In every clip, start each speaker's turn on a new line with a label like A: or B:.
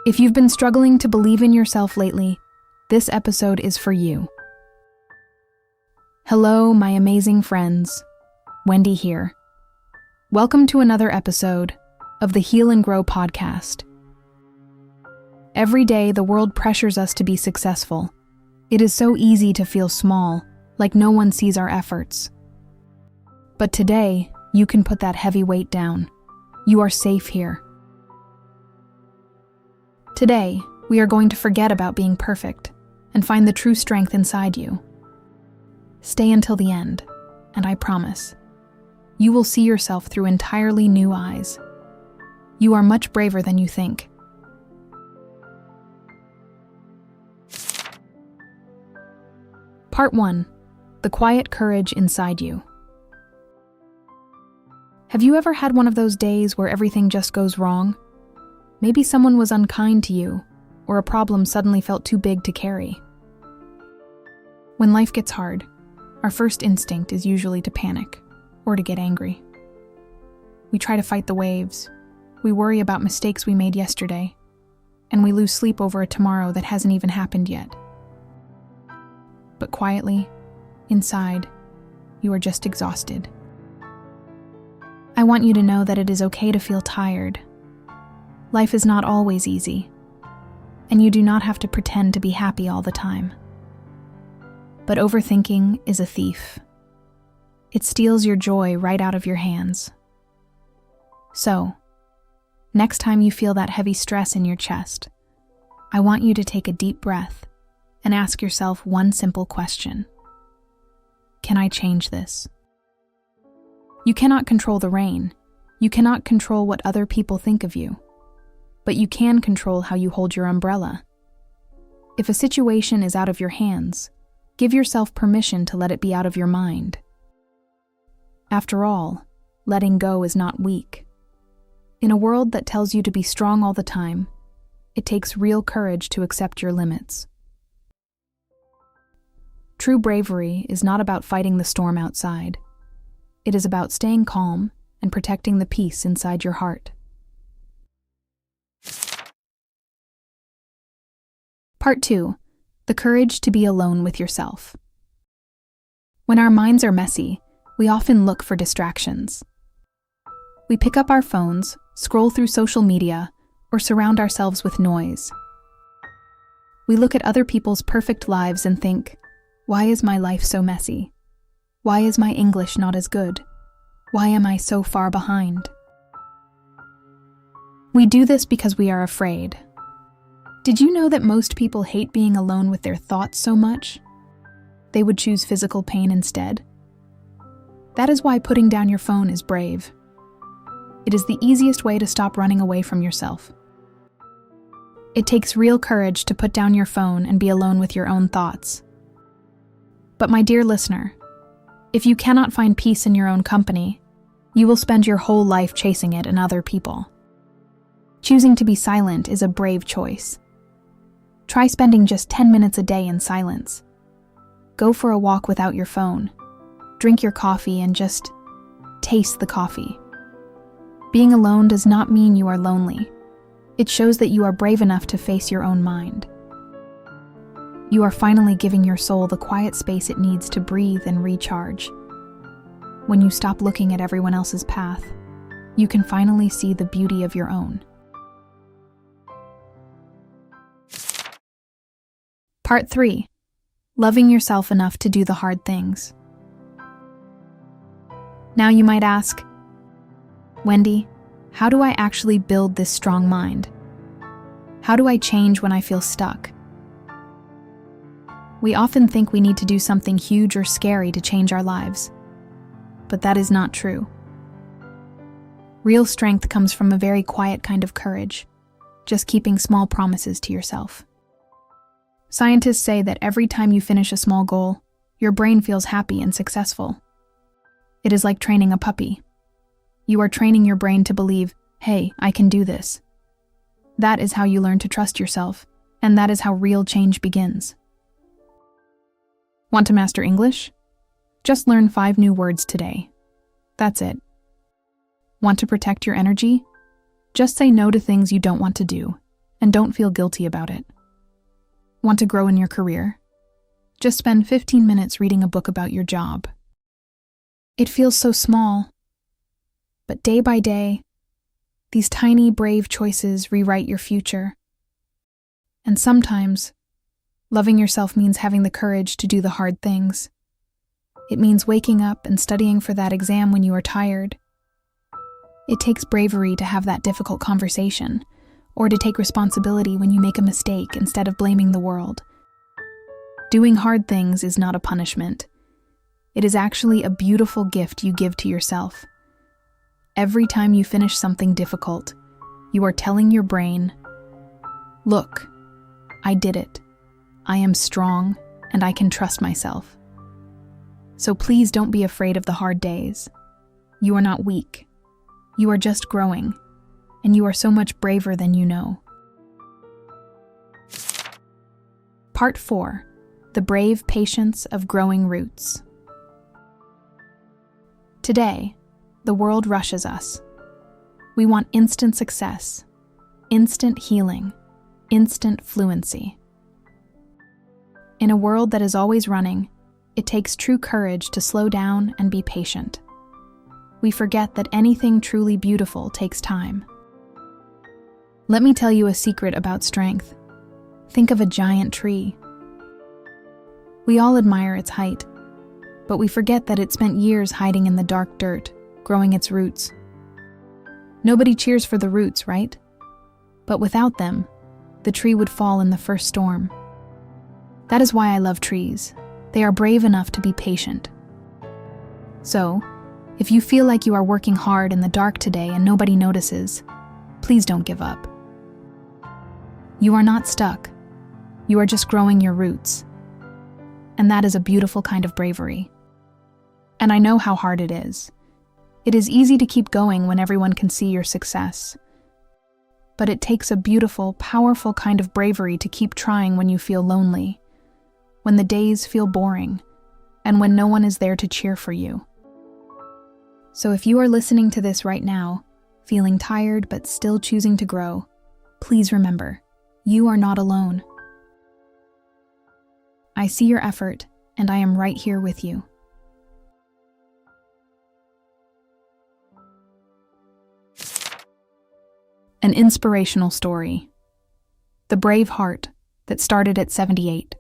A: If you've been struggling to believe in yourself lately, this episode is for you. Hello, my amazing friends. Wendy here. Welcome to another episode of the Heal and Grow podcast. Every day, the world pressures us to be successful. It is so easy to feel small, like no one sees our efforts. But today, you can put that heavy weight down. You are safe here. Today, we are going to forget about being perfect and find the true strength inside you. Stay until the end, and I promise, you will see yourself through entirely new eyes. You are much braver than you think. Part 1. The quiet courage inside you. Have you ever had one of those days where everything just goes wrong? Maybe someone was unkind to you, or a problem suddenly felt too big to carry. When life gets hard, our first instinct is usually to panic, or to get angry. We try to fight the waves, we worry about mistakes we made yesterday, and we lose sleep over a tomorrow that hasn't even happened yet. But quietly, inside, you are just exhausted. I want you to know that it is okay to feel tired. Life is not always easy, and you do not have to pretend to be happy all the time. But overthinking is a thief. It steals your joy right out of your hands. So, next time you feel that heavy stress in your chest, I want you to take a deep breath and ask yourself one simple question. Can I change this? You cannot control the rain. You cannot control what other people think of you. But you can control how you hold your umbrella. If a situation is out of your hands, give yourself permission to let it be out of your mind. After all, letting go is not weak. In a world that tells you to be strong all the time, it takes real courage to accept your limits. True bravery is not about fighting the storm outside. It is about staying calm and protecting the peace inside your heart. Part 2. The courage to be alone with yourself. When our minds are messy, we often look for distractions. We pick up our phones, scroll through social media, or surround ourselves with noise. We look at other people's perfect lives and think, why is my life so messy? Why is my English not as good? Why am I so far behind? We do this because we are afraid. Did you know that most people hate being alone with their thoughts so much? They would choose physical pain instead. That is why putting down your phone is brave. It is the easiest way to stop running away from yourself. It takes real courage to put down your phone and be alone with your own thoughts. But my dear listener, if you cannot find peace in your own company, you will spend your whole life chasing it in other people. Choosing to be silent is a brave choice. Try spending just 10 minutes a day in silence. Go for a walk without your phone. Drink your coffee and just taste the coffee. Being alone does not mean you are lonely. It shows that you are brave enough to face your own mind. You are finally giving your soul the quiet space it needs to breathe and recharge. When you stop looking at everyone else's path, you can finally see the beauty of your own. Part 3. Loving yourself enough to do the hard things. Now you might ask, Wendy, how do I actually build this strong mind? How do I change when I feel stuck? We often think we need to do something huge or scary to change our lives. But that is not true. Real strength comes from a very quiet kind of courage, just keeping small promises to yourself. Scientists say that every time you finish a small goal, your brain feels happy and successful. It is like training a puppy. You are training your brain to believe, hey, I can do this. That is how you learn to trust yourself, and that is how real change begins. Want to master English? Just learn 5 new words today. That's it. Want to protect your energy? Just say no to things you don't want to do, And don't feel guilty about it. Want to grow in your career? Just spend 15 minutes reading a book about your job. It feels so small, but day by day, these tiny, brave choices rewrite your future. And sometimes, loving yourself means having the courage to do the hard things. It means waking up and studying for that exam when you are tired. It takes bravery to have that difficult conversation, or to take responsibility when you make a mistake instead of blaming the world. Doing hard things is not a punishment. It is actually a beautiful gift you give to yourself. Every time you finish something difficult, you are telling your brain, "Look, I did it. I am strong, and I can trust myself." So please don't be afraid of the hard days. You are not weak. You are just growing, and you are so much braver than you know. Part 4. The brave patience of growing roots. Today, the world rushes us. We want instant success, instant healing, instant fluency. In a world that is always running, it takes true courage to slow down and be patient. We forget that anything truly beautiful takes time. Let me tell you a secret about strength. Think of a giant tree. We all admire its height, but we forget that it spent years hiding in the dark dirt, growing its roots. Nobody cheers for the roots, right? But without them, the tree would fall in the first storm. That is why I love trees. They are brave enough to be patient. So, if you feel like you are working hard in the dark today and nobody notices, please don't give up. You are not stuck. You are just growing your roots. And that is a beautiful kind of bravery. And I know how hard it is. It is easy to keep going when everyone can see your success. But it takes a beautiful, powerful kind of bravery to keep trying when you feel lonely, when the days feel boring, and when no one is there to cheer for you. So if you are listening to this right now, feeling tired but still choosing to grow, please remember, you are not alone. I see your effort, and I am right here with you. An inspirational story. The brave heart that started at 78.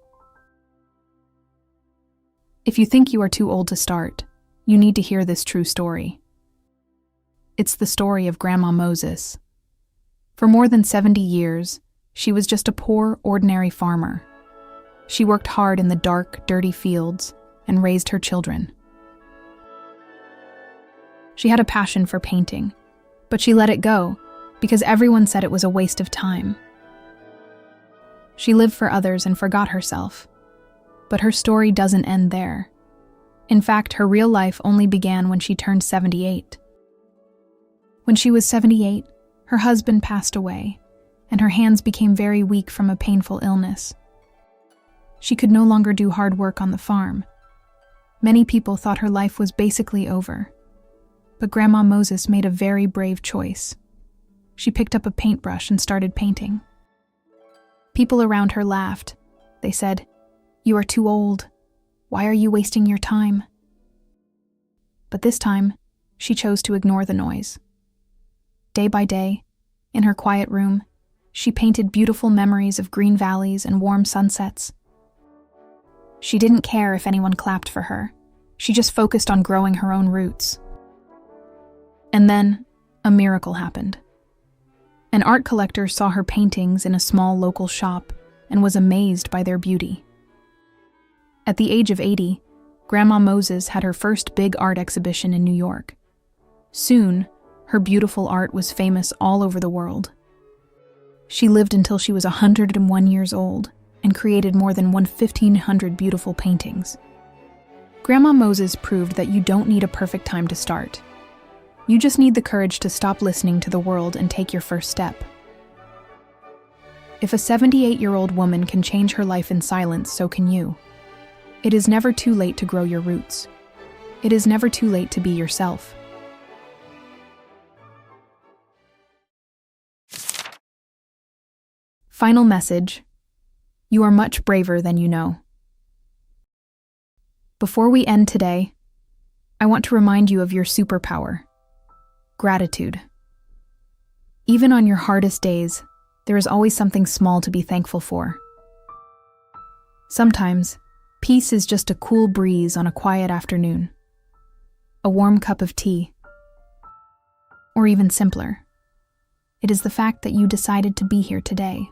A: If you think you are too old to start, you need to hear this true story. It's the story of Grandma Moses. For more than 70 years, she was just a poor, ordinary farmer. She worked hard in the dark, dirty fields and raised her children. She had a passion for painting, but she let it go because everyone said it was a waste of time. She lived for others and forgot herself. But her story doesn't end there. In fact, her real life only began when she turned 78. When she was 78, her husband passed away, and her hands became very weak from a painful illness. She could no longer do hard work on the farm. Many people thought her life was basically over. But Grandma Moses made a very brave choice. She picked up a paintbrush and started painting. People around her laughed. They said, "You are too old. Why are you wasting your time?" But this time, she chose to ignore the noise. Day by day, in her quiet room, she painted beautiful memories of green valleys and warm sunsets. She didn't care if anyone clapped for her. She just focused on growing her own roots. And then, a miracle happened. An art collector saw her paintings in a small local shop and was amazed by their beauty. At the age of 80, Grandma Moses had her first big art exhibition in New York. Soon, her beautiful art was famous all over the world. She lived until she was 101 years old and created more than 1,500 beautiful paintings. Grandma Moses proved that you don't need a perfect time to start. You just need the courage to stop listening to the world and take your first step. If a 78-year-old woman can change her life in silence, so can you. It is never too late to grow your roots. It is never too late to be yourself. Final message: you are much braver than you know. Before we end today, I want to remind you of your superpower: gratitude. Even on your hardest days, there is always something small to be thankful for. Sometimes, peace is just a cool breeze on a quiet afternoon, a warm cup of tea, or even simpler, it is the fact that you decided to be here today.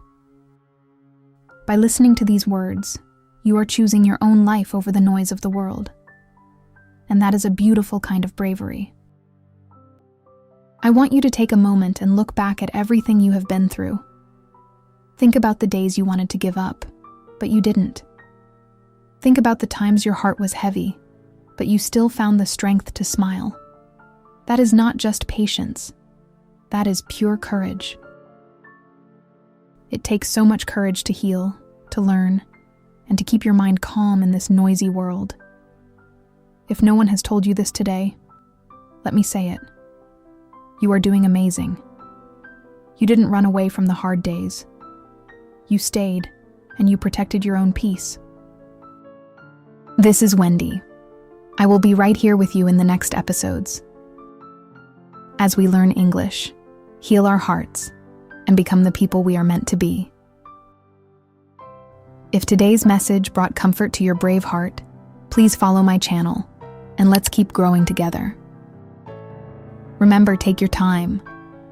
A: By listening to these words, you are choosing your own life over the noise of the world. And that is a beautiful kind of bravery. I want you to take a moment and look back at everything you have been through. Think about the days you wanted to give up, but you didn't. Think about the times your heart was heavy, but you still found the strength to smile. That is not just patience. That is pure courage. It takes so much courage to heal, to learn, and to keep your mind calm in this noisy world. If no one has told you this today, let me say it. You are doing amazing. You didn't run away from the hard days. You stayed, and you protected your own peace. This is Wendy. I will be right here with you in the next episodes, as we learn English, heal our hearts, and become the people we are meant to be. If today's message brought comfort to your brave heart, please follow my channel, and let's keep growing together. Remember, take your time.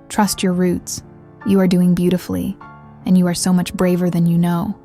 A: Trust your roots. You are doing beautifully, and you are so much braver than you know.